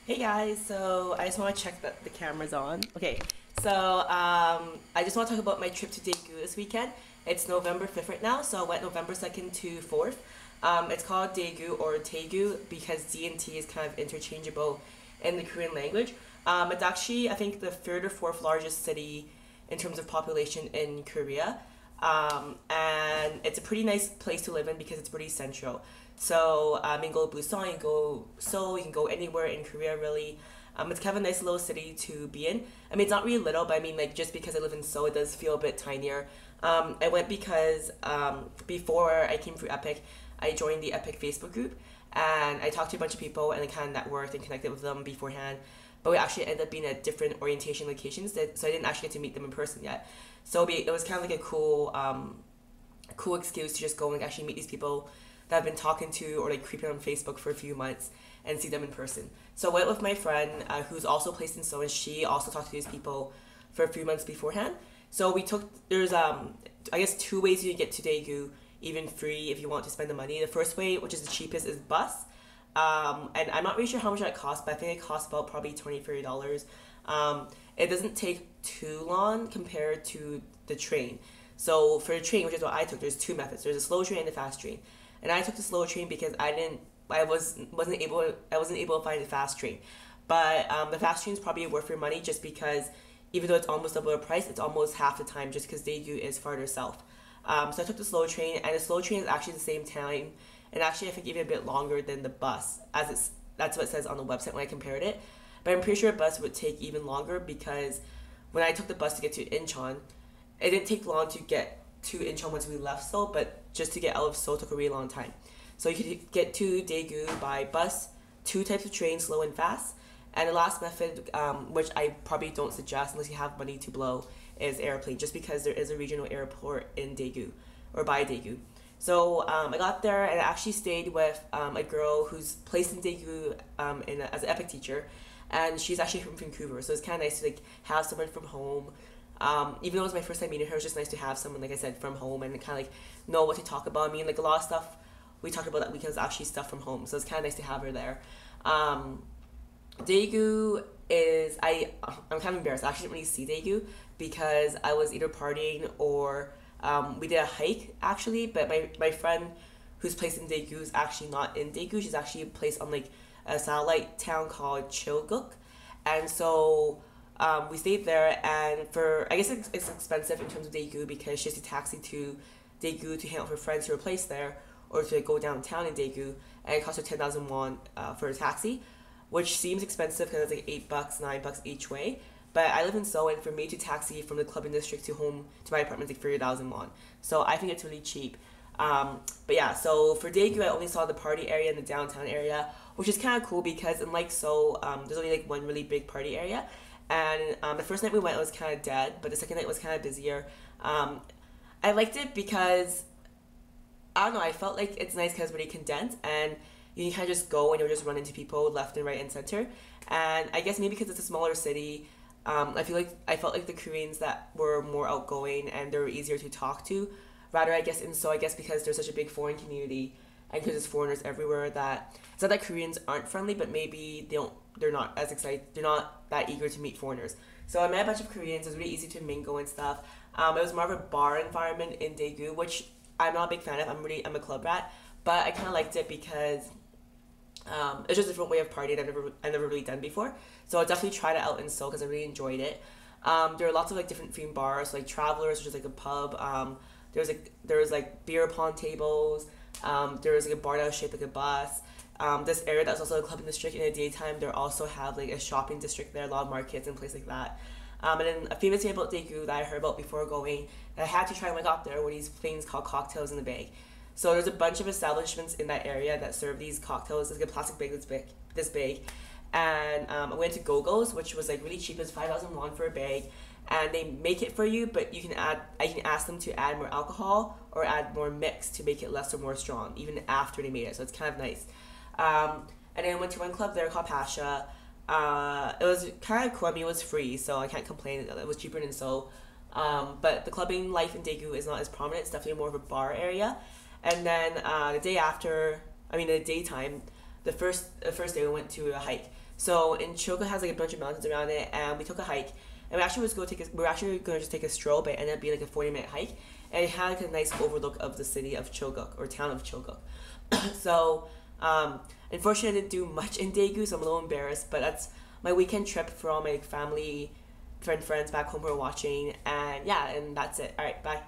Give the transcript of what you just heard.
Hey guys, so I just want to check that the camera's on. Okay, so I just want to talk about my trip to Daegu this weekend. It's November 5th right now, so I went November 2nd to 4th. It's called Daegu or Taegu because D and T is kind of interchangeable in the Korean language. It's actually, I think, the third or fourth largest city in terms of population in Korea. And it's a pretty nice place to live in because it's pretty central. So you can go to Busan, you can go Seoul, you can go anywhere in Korea really. It's kind of a nice little city to be in. I mean, it's not really little, but I mean, like, just because I live in Seoul, it does feel a bit tinier. I went because before I came through Epic, I joined the Epic Facebook group and I talked to a bunch of people and I kind of networked and connected with them beforehand. But we actually ended up being at different orientation locations, so I didn't actually get to meet them in person yet. So it was kind of like a cool excuse to just go and actually meet these people that I've been talking to or like creeping on Facebook for a few months and see them in person. So I went with my friend who's also placed in Seoul, and she also talked to these people for a few months beforehand. So there's I guess two ways you can get to Daegu even free if you want to spend the money. The first way, which is the cheapest, is bus. And I'm not really sure how much that costs, but I think it costs about probably $20-$30. It doesn't take too long compared to the train. So for the train, which is what I took, there's two methods. There's a slow train and a fast train. And I took the slow train because I wasn't able to find the fast train. But the fast train is probably worth your money just because even though it's almost double the price, it's almost half the time just because Daegu is farther south. So I took the slow train, and the slow train is actually the same time, and actually I think even a bit longer than the bus, that's what it says on the website when I compared it. But I'm pretty sure a bus would take even longer because when I took the bus to get to Incheon, it didn't take long to get to Incheon once we left Seoul, but just to get out of Seoul took a really long time. So you could get to Daegu by bus, two types of trains, slow and fast. And the last method, which I probably don't suggest unless you have money to blow, is airplane, just because there is a regional airport in Daegu, or by Daegu. So I got there and I actually stayed with a girl who's placed in Daegu as an Epic teacher, and she's actually from Vancouver. So it's kind of nice to like have someone from home. Even though it was my first time meeting her, it was just nice to have someone, like I said, from home and kind of like know what to talk about. I mean, like a lot of stuff we talked about that weekend was actually stuff from home, so it's kind of nice to have her there. Daegu I'm kind of embarrassed. I actually didn't really see Daegu because I was either partying or we did a hike actually. But my friend who's placed in Daegu is actually not in Daegu. She's actually placed on like a satellite town called Chilguk, and so we stayed there. And for I guess it's expensive in terms of Daegu because she has to taxi to Daegu to hang out with her friends who are placed there, or to go downtown in Daegu, and it costs her 10,000 won for a taxi, which seems expensive because it's like $8, $9 each way. But I live in Seoul, and for me to taxi from the clubbing district to home to my apartment is like 30,000 won. So I think it's really cheap. But yeah, so for Daegu, I only saw the party area and the downtown area, which is kind of cool because unlike Seoul, there's only like one really big party area. And the first night we went, it was kind of dead, but the second night was kind of busier. I liked it because I don't know. I felt like it's nice because it's really condensed, and you can kind of just go and you'll just run into people left and right and center. And I guess maybe because it's a smaller city, I felt like the Koreans that were more outgoing and they were easier to talk to. Rather, I guess I guess because there's such a big foreign community and because there's foreigners everywhere, that it's not that Koreans aren't friendly, but maybe they're not as excited. They're not that eager to meet foreigners. So I met a bunch of Koreans. It was really easy to mingle and stuff. It was more of a bar environment in Daegu, which I'm not a big fan of. I'm a club rat, but I kind of liked it because it's just a different way of partying I've never really done before. So I'll definitely try it out in Seoul because I really enjoyed it. There are lots of like different themed bars, like Travelers, which is like a pub. There was like beer pong tables. There was like a bar that was shaped like a bus. This area that's also a clubbing district in the daytime. They also have like a shopping district there, a lot of markets and places like that. And then a famous thing about Daegu that I heard about before going, that I had to try when I got there, were these things called cocktails in the bag. So there's a bunch of establishments in that area that serve these cocktails. It's like a plastic bag this big. And I went to Gogo's, which was like really cheap. It's 5,000 won for a bag, and they make it for you. But I can ask them to add more alcohol or add more mix to make it less or more strong, even after they made it. So it's kind of nice. And then I went to one club there called Pasha. It was kind of cool. I mean, it was free, so I can't complain. It was cheaper than Seoul. But the clubbing life in Daegu is not as prominent. It's definitely more of a bar area. And then the daytime, the first day we went to a hike. So in Choga has like a bunch of mountains around it, and we took a hike. And we were actually going to just take a stroll, but it ended up being like a 40-minute hike, and it had like a nice overlook of the city of Choguk or town of Choguk. So unfortunately, I didn't do much in Daegu, so I'm a little embarrassed. But that's my weekend trip for all my family, friends back home who are watching, and yeah, and that's it. All right, bye.